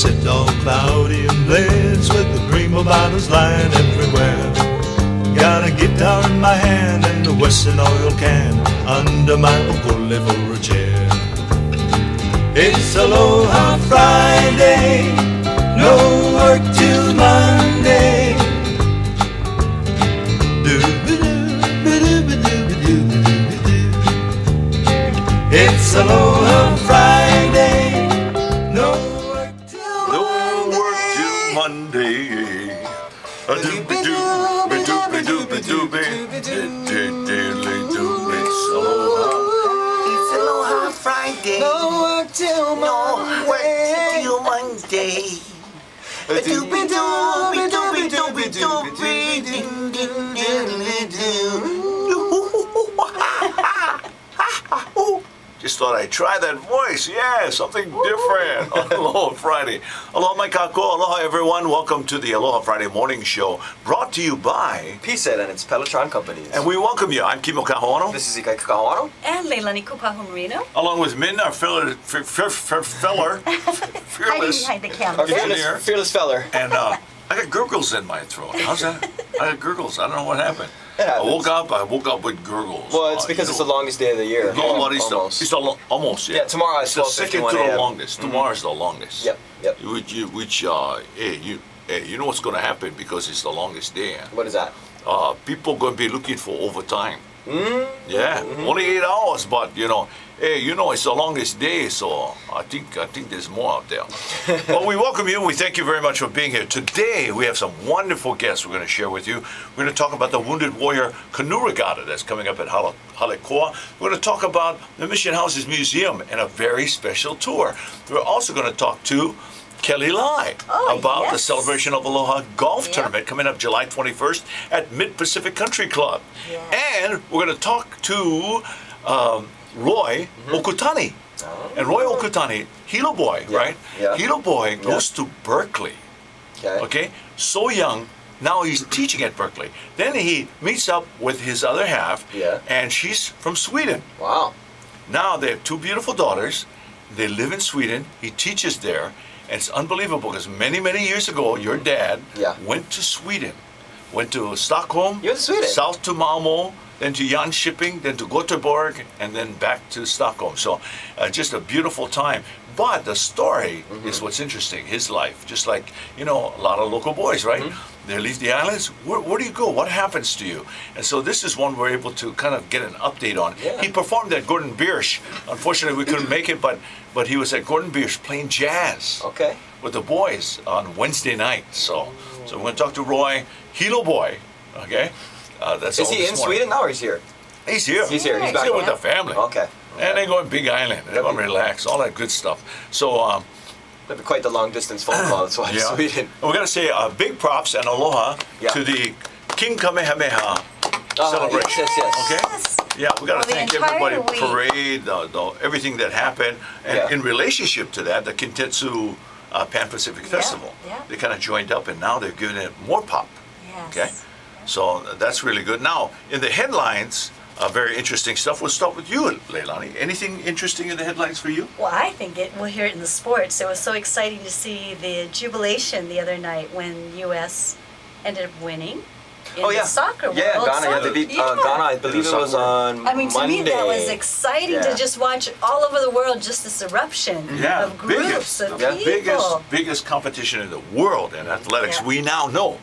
sit all cloudy and blends with the dream of bottles lying everywhere. Got a guitar in my hand and a Western oil can under my ukole for a chair. It's Aloha Friday, no work till Monday. It's Aloha Friday, no work till Monday. A doobie doobie doobie doobie doobie. It's Aloha. It's Aloha Friday. No work till Monday. A doobie doobie doobie doobie doobie ding ding diddly doo. Just thought I'd try that voice. Yeah, something different on Aloha Friday. Aloha mai kako. Aloha everyone. Welcome to the Aloha Friday morning show, brought to you by P-Set and its Pelotron companies. And we welcome you. I'm Kimo Kahoano. This is Ikai Kakahoano. And Leilani Kupahumrino. Along with Min, our feller, fearless Hiding behind the camera. Our fearless feller. And I got gurgles in my throat. How's that? I got gurgles. I don't know what happened. I woke up with gurgles. Well, it's because it's the longest day of the year. Almost. Almost, yeah. Yeah, tomorrow is the second to the longest. Mm-hmm. Tomorrow is the longest. Yep. Hey, you know what's going to happen because it's the longest day. What is that? People going to be looking for overtime. Mm-hmm. Yeah, only 8 hours, but hey, it's the longest day, so I think there's more out there. Well, we welcome you. We thank you very much for being here. Today, we have some wonderful guests we're going to share with you. We're going to talk about the Wounded Warrior Canoe Regatta that's coming up at Halekoa. We're going to talk about the Mission Houses Museum and a very special tour. We're also going to talk to Kelly Lai about the Celebration of Aloha golf tournament coming up July 21st at Mid-Pacific Country Club. And we're going to talk to Roy Okutani. And Roy Okutani, Hilo Boy, right? Yeah. Hilo Boy goes to Berkeley. Okay? So young, now he's teaching at Berkeley. Then he meets up with his other half, and she's from Sweden. Wow. Now they have two beautiful daughters. They live in Sweden. He teaches there. And it's unbelievable because many, many years ago, your dad went to Sweden. Went to Stockholm, you went to Sweden. South to Malmo, then to Jönköping, then to Göteborg, and then back to Stockholm. So just a beautiful time. But the story is what's interesting, his life. Just like, a lot of local boys, right? They leave the islands. Where do you go? What happens to you? And so this is one we're able to kind of get an update on. He performed at Gordon Biersch. Unfortunately, we couldn't make it, but he was at Gordon Biersch playing jazz with the boys on Wednesday night. So we're going to talk to Roy, Hilo Boy, okay? Is he in Sweden now or he's here? He's here. He's here. He's He's back here with the family. Okay. And they go to Big Island. They go relax, all that good stuff. So, that'd be quite the long distance phone call. That's why Sweden. We're going to say big props and aloha to the King Kamehameha celebration. Yes. Okay? Yeah, we got to thank everybody, parade, everything that happened. And in relationship to that, the Kintetsu Pan-Pacific Festival. They kind of joined up and now they're giving it more pop. Okay? So that's really good. Now, in the headlines, very interesting stuff. We'll start with you, Leilani. Anything interesting in the headlines for you? Well, I think we'll hear it in the sports. It was so exciting to see the jubilation the other night when U.S. ended up winning in the soccer world. Yeah, Ghana. They beat Ghana. I believe it was on Monday. To me, that was exciting to just watch all over the world, just this eruption of groups of people. Biggest competition in the world in athletics, we now know.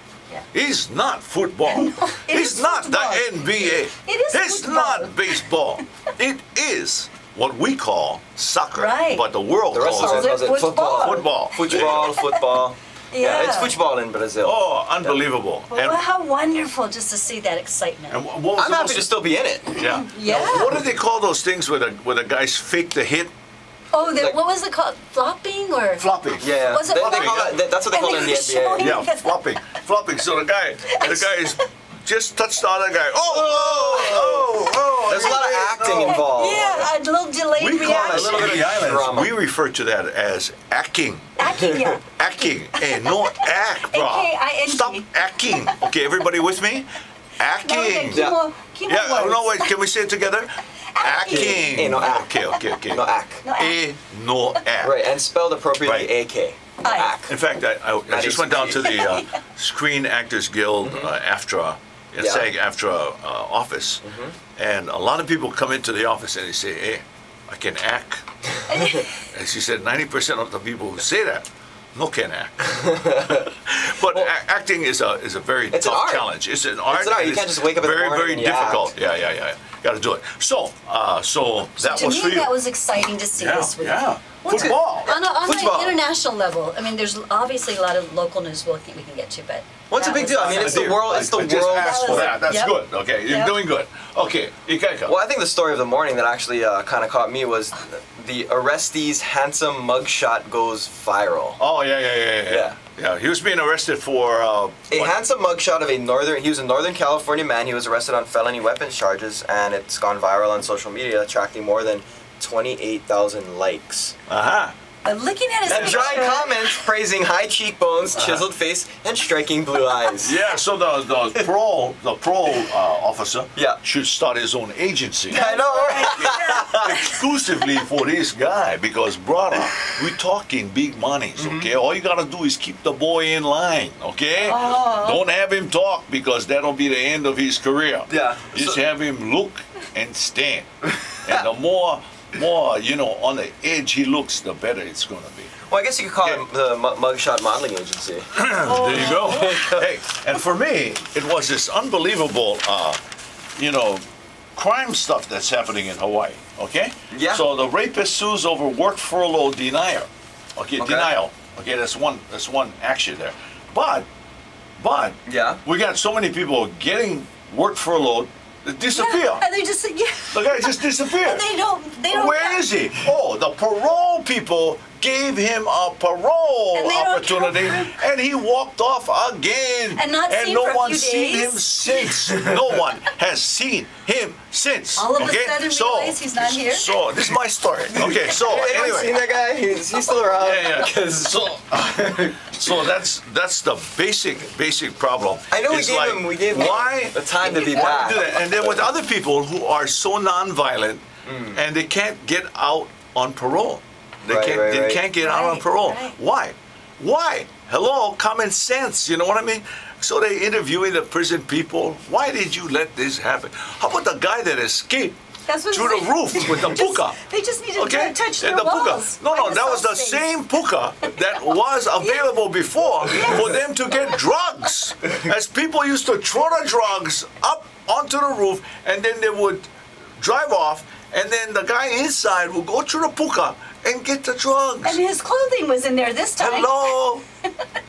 It's not football. It's not the NBA. It's not baseball. It is what we call soccer. But the world calls it football. Football. Yeah, it's football in Brazil. Oh, unbelievable. Well, how wonderful just to see that excitement. And I'm happy to still be in it. Yeah. Now, what do they call those things where the guys fake the hit? Oh, what was it called? Flopping or? Flopping. Yeah. Was it that's what they call it in the NBA. Yeah, flopping. So the guy is just touched the other guy. There's a lot of acting involved. Yeah, a little delayed reaction. A little bit of drama. We refer to that as acting. Acting. Acting. Hey, no act, bro. Stop acting. Okay, everybody with me? Acting. No, wait, can we say it together? Acting. No act. Okay. No act. No act. Right, and spelled appropriately, AK. Hi. In fact, I just went down to the Screen Actors Guild AFTRA, SAG-AFTRA office, and a lot of people come into the office and they say, "Hey, I can act." And she said 90% of the people who say that no can act. But acting is a very tough challenge. It's an art. You can't just wake up in the morning very and difficult. Yeah. Got to do it. So that To was me, for you. that was exciting to see this week. Football. On Football. an international level, I mean, there's obviously a lot of local news we can get to, but What's a big deal? I mean, it's the world. It's the I just asked for world. that. That's good. Okay, you're doing good. Okay, Ikaika. Well, I think the story of the morning that actually kind of caught me was the arrestee's handsome mugshot goes viral. Oh yeah. He was being arrested for A handsome mugshot of he was a Northern California man. He was arrested on felony weapons charges, and it's gone viral on social media, attracting more than 28,000 likes. But looking at his And picture, dry comments praising high cheekbones, chiseled face, and striking blue eyes. Yeah, so the parole officer Yeah. should start his own agency I know, right? exclusively for this guy, because brother, we're talking big monies, okay? All you gotta do is keep the boy in line, okay? Don't have him talk, because that'll be the end of his career. Yeah. Just have him look and stand. And the more on the edge he looks, the better it's gonna be. Well, I guess you could call it the mugshot modeling agency. There you go. Hey, and for me, it was this unbelievable, crime stuff that's happening in Hawaii. Okay. Yeah. So the rapist sues over work furlough denial. Okay, denial. Okay, that's one action there. But Yeah. we got so many people getting work furloughed that disappear. and they just The guy just disappeared. and they don't. Where is he? Oh, the parole people gave him a parole And they don't opportunity, care for and he walked off again. And not seen no for a one's few seen days. him since. No one has seen him since. All of a okay? sudden realize he's not here. So this is my story. Okay, so Anyone seen anyway. that guy? He's still around. Yeah. So that's the basic problem. I know It's we gave him why the time to be why back. do that? And then with other people who are so nonviolent and they can't get out on parole. They can't get out on parole. Right. Why? Hello, common sense. You know what I mean? So they interviewing the prison people. Why did you let this happen? How about the guy that escaped That's what through the roof with the puka? They just need to Okay, touch their and the puka. walls. No, like the that was the Solstice. same puka that was available before for them to get drugs. As people used to throw the drugs up onto the roof, and then they would drive off, and then the guy inside would go through the puka and get the drugs. And his clothing was in there this time. Hello,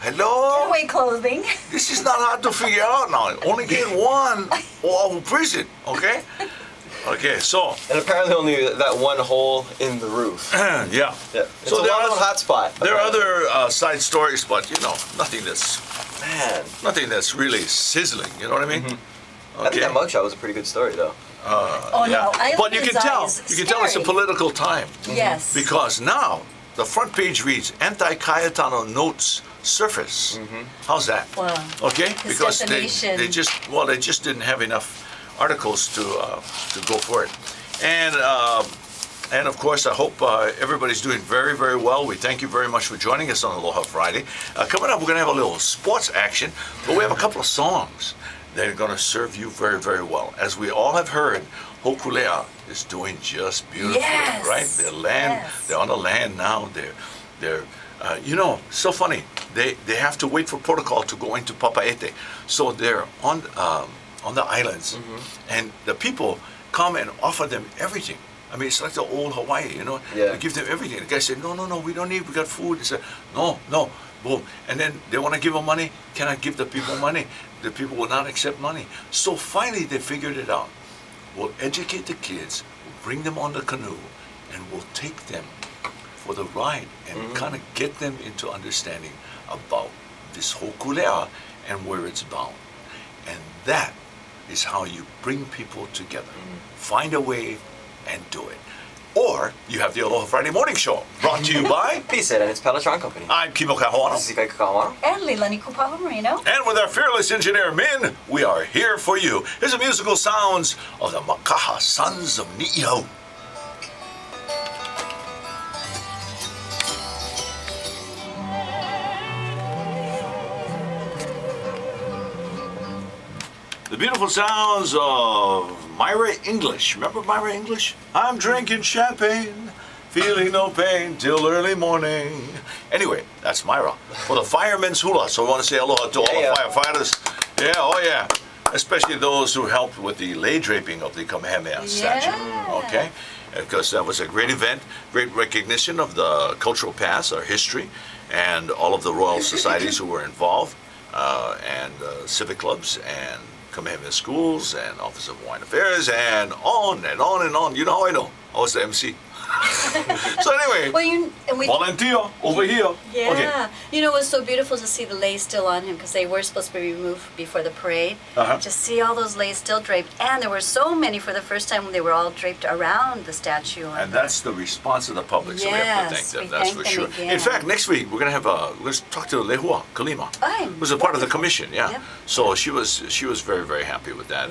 hello. Getaway clothing. This is not hard to figure out now. Only get one or prison. Okay. Okay, so And apparently only that one hole in the roof. yeah. Yeah. It's So a there well-known are- hot spot. There are other side stories, but nothing that's really sizzling. You know what I mean? I think that mugshot was a pretty good story, though. Oh no! I But opened you his can tell. eyes. You can tell it's a Scary. political time Yes. because now the front page reads anti-Cayetano notes surface. How's that? Wow. Okay, His because defamation. they just didn't have enough articles to go for it, and of course I hope everybody's doing very, very well. We thank you very much for joining us on Aloha Friday. Coming up, we're going to have a little sports action, but we have a couple of songs that are going to serve you very, very well. As we all have heard, Hokulea is doing just beautifully, Yes. right? They're on the land now. They're so funny. They have to wait for protocol to go into Papaete, so they're on the islands, and the people come and offer them everything. I mean, it's like the old Hawaii, Yeah. They give them everything. The guy said, no, we don't need, we got food. They said, no, boom. And then they want to give them money. Can I give the people money? The people will not accept money. So finally they figured it out. We'll educate the kids, we'll bring them on the canoe, and we'll take them for the ride and kind of get them into understanding about this Hokulea and where it's bound. And that is how you bring people together. Find a way and do it. Or you have the Aloha Friday Morning Show, brought to you by... Peace and it's Pelletron Company. I'm Kimo Kahoano. This is Ika Kakawano. And Leilani Kupapa Marino. And with our fearless engineer, Min, we are here for you. Here's the musical sounds of the Makaha Sons of Ni'ihau. The beautiful sounds of Myra English. Remember Myra English? I'm drinking champagne, feeling no pain till early morning. Anyway, that's Myra for the Firemen's Hula. So we want to say aloha to all the firefighters. Yeah, oh yeah. Especially those who helped with the lei draping of the Kamehameha statue. Okay? Because that was a great event, great recognition of the cultural past, our history, and all of the royal societies who were involved, and civic clubs, and Kamehameha schools, and Office of Hawaiian Affairs, and on and on and on. You know how I know. I was the MC. So anyway, volunteer over here. Yeah. Okay. You know, it was so beautiful to see the leis still on him because they were supposed to be removed before the parade. To see all those leis still draped. And there were so many for the first time when they were all draped around the statue. And that's the response of the public, so we have to thank them, that's for sure. Again. In fact, next week we're going to have let's talk to Lehua Kalima, who's a part of the commission, So she was very, very happy with that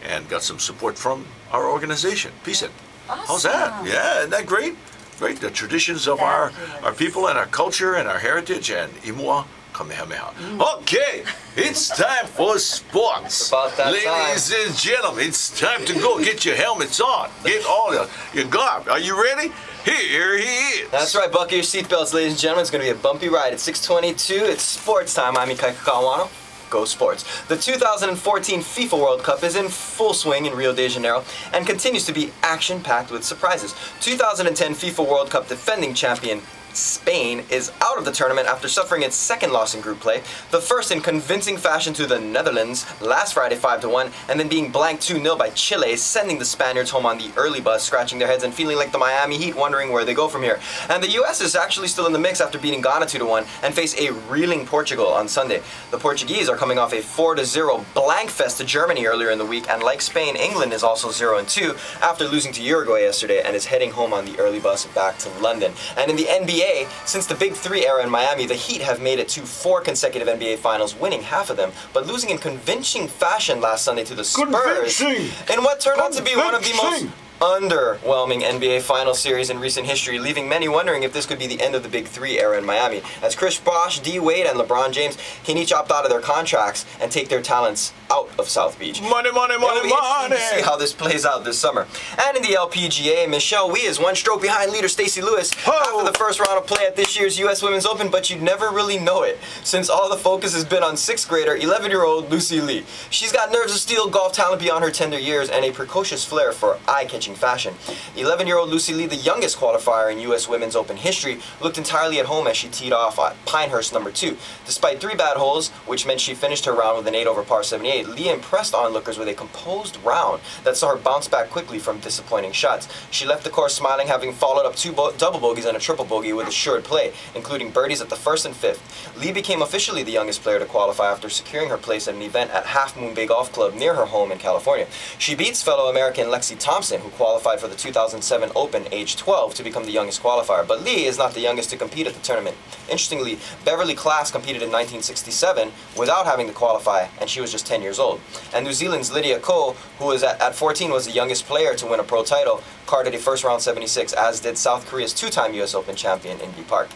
and got some support from our organization, PSET. Awesome. How's that? Yeah, isn't that great? Great, the traditions of our people and our culture and our heritage and Imua Kamehameha. Okay, it's time for sports. About that Ladies and gentlemen, it's time to go. Get your helmets on. Get all your garb. Are you ready? Here he is. That's right, buckle your seatbelts, ladies and gentlemen. It's going to be a bumpy ride. It's 6:22. It's sports time. I'm Ikai Kakawano. Go Sports. The 2014 FIFA World Cup is in full swing in Rio de Janeiro and continues to be action-packed with surprises. 2010 FIFA World Cup defending champion Spain is out of the tournament after suffering its second loss in group play, the first in convincing fashion to the Netherlands last Friday 5-1, and then being blanked 2-0 by Chile, sending the Spaniards home on the early bus, scratching their heads and feeling like the Miami Heat, wondering where they go from here. And the US is actually still in the mix after beating Ghana 2-1 and face a reeling Portugal on Sunday. The Portuguese are coming off a 4-0 blank fest to Germany earlier in the week, and like Spain, England is also 0-2 after losing to Uruguay yesterday and is heading home on the early bus back to London. And in the NBA, since the Big Three era in Miami, the Heat have made it to 4 consecutive NBA Finals, winning half of them, but losing in convincing fashion last Sunday to the Spurs in what turned out to be one of the most underwhelming NBA Finals series in recent history, leaving many wondering if this could be the end of the Big Three era in Miami, as Chris Bosh, D. Wade, and LeBron James can each opt out of their contracts and take their talents out of South Beach. Money, money, money, money! To see how this plays out this summer. And in the LPGA, Michelle Wie is 1 stroke behind leader Stacey Lewis after the first round of play at this year's U.S. Women's Open, but you'd never really know it, since all the focus has been on 6th grader, 11-year-old Lucy Lee. She's got nerves of steel, golf talent beyond her tender years, and a precocious flair for eye-catching fashion. 11-year-old Lucy Lee, the youngest qualifier in U.S. Women's Open history, looked entirely at home as she teed off at Pinehurst number 2. Despite 3 bad holes, which meant she finished her round with an 8 over par 78, Lee impressed onlookers with a composed round that saw her bounce back quickly from disappointing shots. She left the course smiling, having followed up 2 double bogeys and a triple bogey with assured play, including birdies at the 1st and 5th. Lee became officially the youngest player to qualify after securing her place at an event at Half Moon Bay Golf Club near her home in California. She beats fellow American Lexi Thompson, who qualified for the 2007 Open age 12 to become the youngest qualifier, but Lee is not the youngest to compete at the tournament. Interestingly, Beverly Class competed in 1967 without having to qualify, and she was just 10 years old. And New Zealand's Lydia Ko, who was at 14 was the youngest player to win a pro title, carded a first round 76, as did South Korea's 2-time U.S. Open champion Indy Park.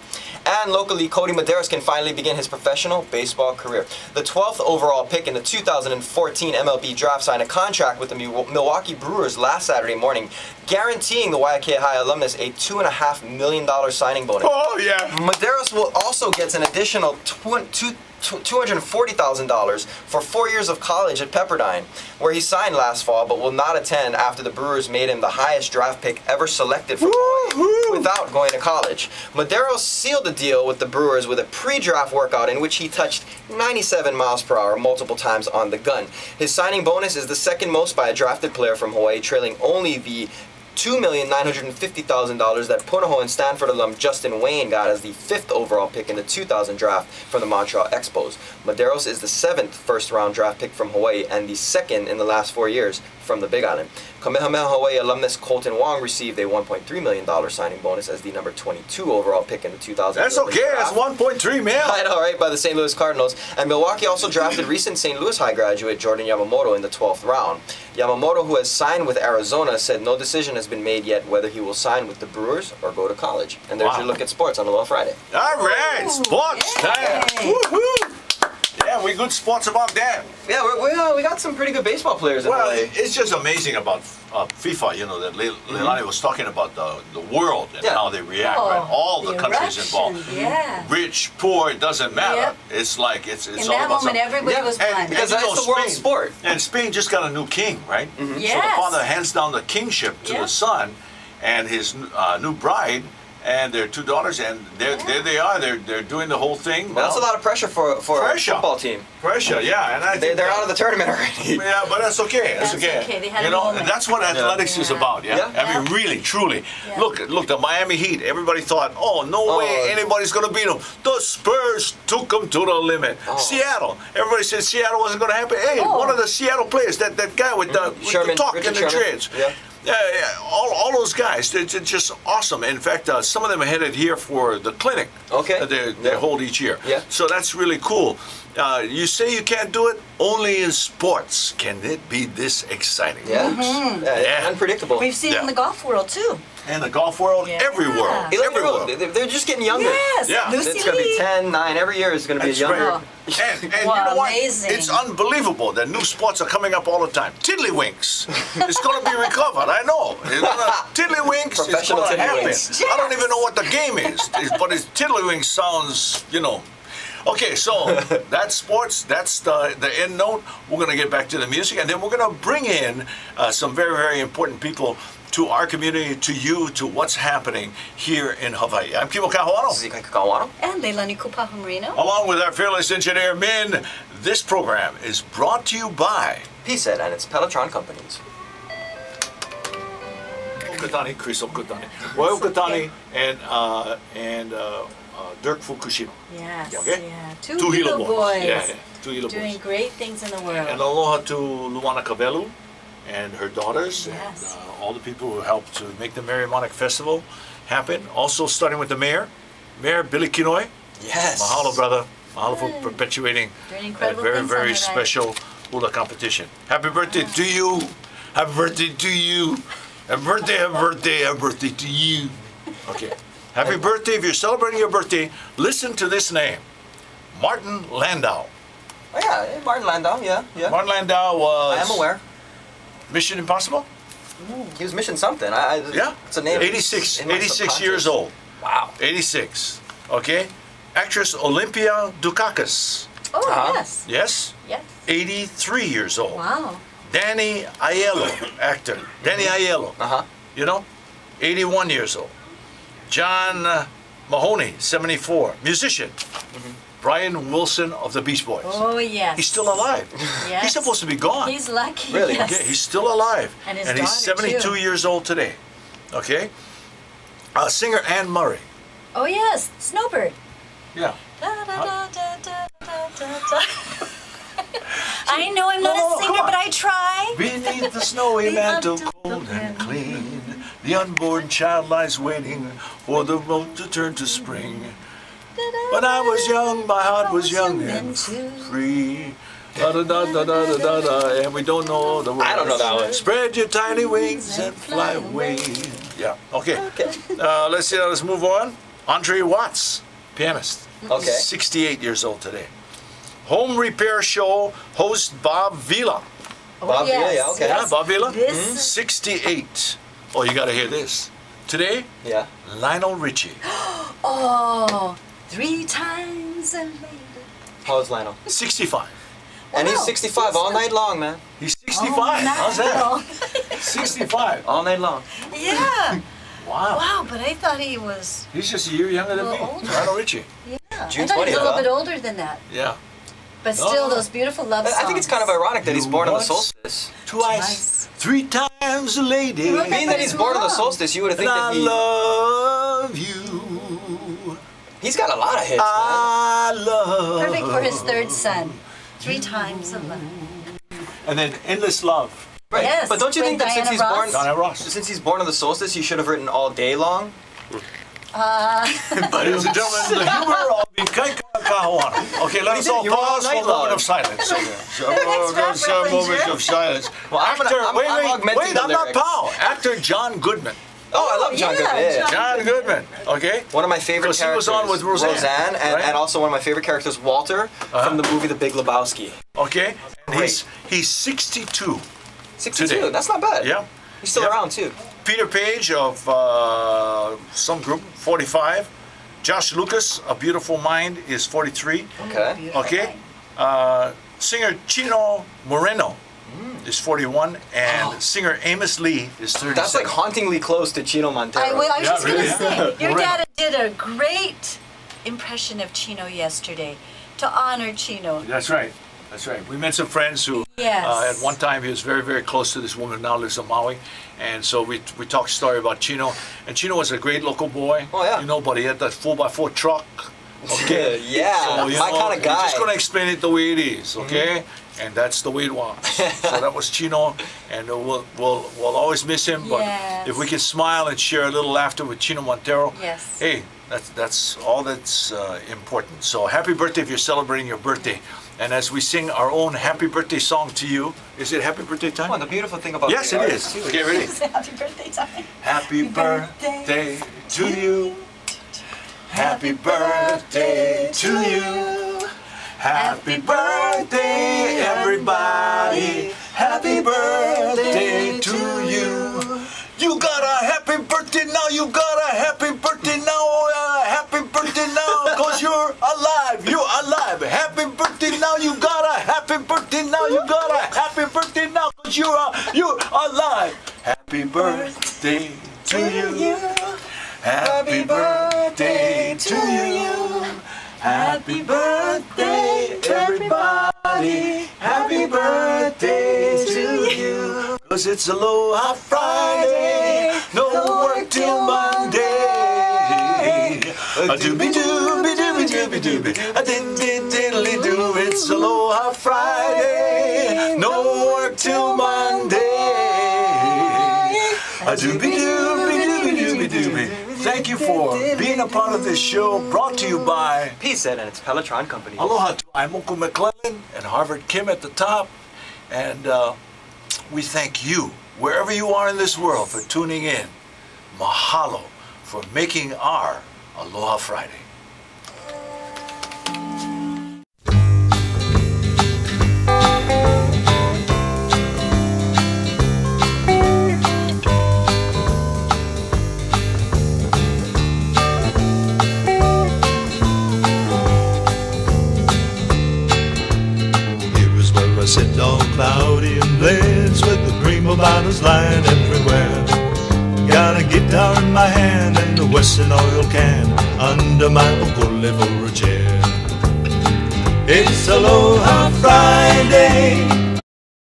And locally, Cody Medeiros can finally begin his professional baseball career. The 12th overall pick in the 2014 MLB draft signed a contract with the Milwaukee Brewers last Saturday morning, guaranteeing the Waiakea High alumnus a $2.5 million signing bonus. Oh, yeah. Medeiros will also get an additional $240,000 for 4 years of college at Pepperdine, where he signed last fall but will not attend after the Brewers made him the highest draft pick ever selected from Hawaii without going to college. Medeiros sealed the deal with the Brewers with a pre-draft workout in which he touched 97 miles per hour multiple times on the gun. His signing bonus is the second most by a drafted player from Hawaii, trailing only the $2,950,000 that Punahou and Stanford alum Justin Wayne got as the 5th overall pick in the 2000 draft from the Montreal Expos. Medeiros is the 7th first-round draft pick from Hawaii and the 2nd in the last 4 years from the Big Island. Kamehameha Hawaii alumnus Colton Wong received a $1.3 million signing bonus as the number 22 overall pick in the 2000 That's okay, draft. that's 1.3 million. I know, right, by the St. Louis Cardinals. And Milwaukee also drafted recent St. Louis High graduate Jordan Yamamoto in the 12th round. Yamamoto, who has signed with Arizona, said no decision has been made yet whether he will sign with the Brewers or go to college. And there's your look at sports on Aloha Friday. All right, sports time. Woohoo! Yeah, we good sports about that. Yeah, we got some pretty good baseball players in Well, LA. it's just amazing about FIFA, you know, that Leilani was talking about the world and how they react, right? All the countries involved. Yeah. Rich, poor, it doesn't matter. Yep. It's like, it's In all that about moment, everybody was blind. because you that's know, the world Spain- sport. And Spain just got a new king, right? So the Yes. father hands down the kingship to the son and his new bride and their two daughters, and there they are. They're doing the whole thing. Well, that's a lot of pressure for a football team. Pressure, yeah, and I think They're out of the tournament already. Yeah, but that's okay. That's That's okay. okay. They had You a know, moment. and that's what athletics is Yeah. about. Yeah, Yeah. I mean, really, truly. Yeah. Look, the Miami Heat. Everybody thought, oh, no way, anybody's gonna beat them. The Spurs took them to the limit. Seattle. Everybody said Seattle wasn't gonna happen. Hey, one of the Seattle players, that guy with the talk Richard and the Sherman. dreads. Yeah. Yeah, all those guys, they're just awesome. In fact, some of them are headed here for the clinic that they hold each year. Yeah. So that's really cool. You say you can't do it? Only in sports can it be this exciting. Yeah. Mm-hmm. Yeah. Unpredictable. We've seen it in the golf world too. In the golf world, Yeah. every world. Every world. They're just getting younger. Yes. Yeah. Lucy It's going to be Lee. 10, 9. Every year is going to be That's younger. right. And you Wow, know what? amazing. It's unbelievable that new sports are coming up all the time. Tiddlywinks. It's going to be recovered. I know. Tiddlywinks is Professional going to happen. tiddlywinks. I don't even know what the game is, but it's Tiddlywinks sounds, you know. Okay, so that's sports. That's the end note. We're going to get back to the music, and then we're going to bring in some very, very important people to our community, to you, to what's happening here in Hawaii. I'm Kimo Kahuano. Zika Kakawano. And Leilani Kupahu-Marino. Along with our fearless engineer, Min, this program is brought to you by PSET and its Pelotron companies. Okatani, Chris Okatani, Roy Okatani, and Dirk Fukushima. Yes. Okay? Yeah. Two Two little Hilo boys. Yeah, two Hilo Doing boys. great things in the world. And aloha to Luana Kavelu and her daughters, Yes. and all the people who helped to make the Merrimack Festival happen. Also starting with the mayor, Billy Kinoy. Yes. Mahalo, brother. Mahalo for perpetuating Doing a incredible very, things on very the night. special hula competition. Happy birthday to you. Happy birthday to you. Happy birthday, happy birthday, happy birthday to you. Okay. Happy birthday. If you're celebrating your birthday, listen to this name. Martin Landau. Oh, yeah. Martin Landau. Yeah. Yeah. Martin Landau was... I am aware. Mission Impossible? He was mission something. Yeah. It's a name. 86 in my 86 years subconscious. old. Wow. 86. Okay. Actress Olympia Dukakis. Oh, Uh-huh. yes. Yes? Yes. 83 years old. Wow. Danny Aiello, actor. Danny Aiello. Uh-huh. You know? 81 years old. John Mahoney, 74. Musician. Brian Wilson of the Beach Boys. Oh, yes. He's still alive. Yes. He's supposed to be gone. He's lucky. Really? Yes. Okay, he's still alive. And his he's daughter, 72 too. years old today. Okay? Singer Anne Murray. Oh, yes. Snowbird. Yeah. Da, da, da, da, da, da, da, da. I know I'm not No, a come singer, on. but I try. Beneath the snowy The mantle, mantle cold and and clean, the unborn child lies waiting for the road to turn to spring. When I was young, my heart was young and free. Da da da da da da da da, and we don't know the words. I don't know that one. Spread your tiny wings and fly away. Yeah. Okay. Okay. Let's move on. Andre Watts, pianist. Okay. 68 years old today. Home Repair Show host Bob Vila. Oh, Bob Vila, yes. yeah, okay. Yeah, Bob Vila. This- 68. Oh, you got to hear this. Today, Yeah. Lionel Richie. Oh, 3 times a lady. How's Lionel? 65. And he's Wow. 65 all night long, man. He's 65. How's that? 65. All night long. Yeah. Wow. Wow, but I thought he was. He's just a year younger than A me. little older. Lionel Richie. Yeah. June I thought he was 20th, a little huh? bit older than that. Yeah. But No, still, no. those beautiful love But songs. I think it's kind of ironic that he's You born on the once- solstice. Twice. 3 times a lady. Look at Being that he's his born on the mom. solstice, you would have And think I that love you. he's got a lot of hits, man. I love. Perfect for his 3rd son. 3 times a love. And then Endless Love. Right. Yes, But don't you with think that since Diana he's Ross. born, Diana Ross. since he's born on the solstice, he should have written All Day Long? Ladies and gentlemen, the humor of the Kaikaikahawana. Okay, let us all You wrote All pause for Night a moment Long. of silence. Next A rapper, moment Ranger. of silence. Well, I'm Actor, augmenting wait, the I'm not lyrics. Pow. Actor John Goodman. Oh, I love John Goodman. Yeah. John Goodman. Okay. One of my favorite Because he characters. was on with Roseanne. and, right? and also one of my favorite characters, Walter, from the movie The Big Lebowski. Okay. And Great. he's 62. 62. Today. That's not bad. Yeah. He's still Yeah. around too. Peter Page of some group, 45. Josh Lucas, A Beautiful Mind, is 43. Okay. Okay. Singer Chino Moreno is 41, and singer Amos Lee is 37. That's like hauntingly close to Chino Montero. I was Yeah, just going really. to say, your Moreno. dad did a great impression of Chino yesterday to honor Chino. That's right. That's right. We met some friends who, Yes. at one time, he was very, very close to this woman who now lives in Maui. And so we talked a story about Chino. And Chino was a great local boy. Oh, yeah. You know, but he had that 4x4 truck. Okay. Yeah, So, you my know, kind of He's guy. just going to explain it the way it is, okay? And that's the way it was. So that was Chino, and we'll always miss him. But Yes. if we can smile and share a little laughter with Chino Montero, Yes. hey, that's all that's important. So happy birthday if you're celebrating your birthday. And as we sing our own happy birthday song to you, is it happy birthday time? Well, the beautiful thing about Yes, the it artist, is. too, Okay, ready? Happy birthday time. Happy birthday to you. Happy birthday to you. Happy birthday, everybody. Happy birthday to you. You got a happy birthday now. You got a happy birthday now. Happy birthday now, cause you're alive. You're alive. Happy birthday now. You got a happy birthday now. You got a happy birthday now, cause you're alive. Happy birthday to you. Happy birthday to you. Happy birthday, everybody. Happy birthday to you. Cause it's Aloha Friday. No work till Monday. A dooby dooby dooby dooby dooby. A din din diddly doo. It's Aloha Friday. No work till Monday. A dooby dooby dooby dooby dooby. Thank you for being a part of this show, brought to you by Peace and its Pelletron Company. Aloha to Aimoko McClellan and Harvard Kim at the top. And we thank you, wherever you are in this world, for tuning in. Mahalo for making our Aloha Friday. Sit all cloudy and blends with the dream of islands lying everywhere. Got a guitar in my hand and a Western oil can under my ukole for a chair. It's Aloha Friday.